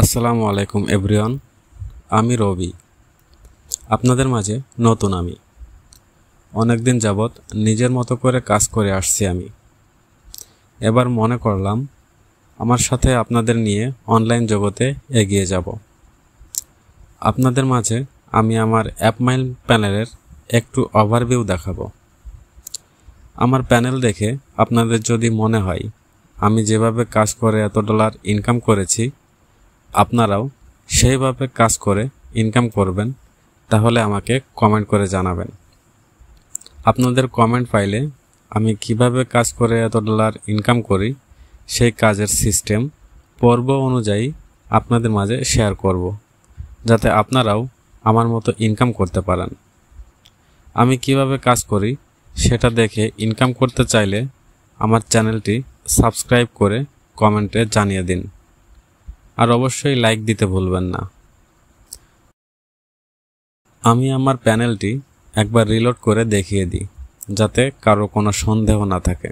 আসসালামু আলাইকুম এভরিওয়ান। আমি রবি, আপনাদের মাঝে নতুন। আমি অনেকদিন যাবৎ নিজের মতো করে কাজ করে আসছি। আমি এবার মনে করলাম আমার সাথে আপনাদের নিয়ে অনলাইন জগতে এগিয়ে যাব। আপনাদের মাঝে আমি আমার অ্যাপমাইল প্যানেলের একটু ওভারভিউ দেখাবো। আমার প্যানেল দেখে আপনাদের যদি মনে হয় আমি যেভাবে কাজ করে এত ডলার ইনকাম করেছি, আপনারাও সেইভাবে কাজ করে ইনকাম করবেন, তাহলে আমাকে কমেন্ট করে জানাবেন। আপনাদের কমেন্ট পাইলে আমি কিভাবে কাজ করে এত ডলার ইনকাম করি সেই কাজের সিস্টেম পর্ব অনুযায়ী আপনাদের মাঝে শেয়ার করব, যাতে আপনারাও আমার মতো ইনকাম করতে পারেন। আমি কিভাবে কাজ করি সেটা দেখে ইনকাম করতে চাইলে আমার চ্যানেলটি সাবস্ক্রাইব করে কমেন্টে জানিয়ে দিন, আর অবশ্যই লাইক দিতে ভুলবেন না। আমি আমার প্যানেলটি একবার রিলোড করে দেখিয়ে দিই, যাতে কারো কোনো সন্দেহ না থাকে।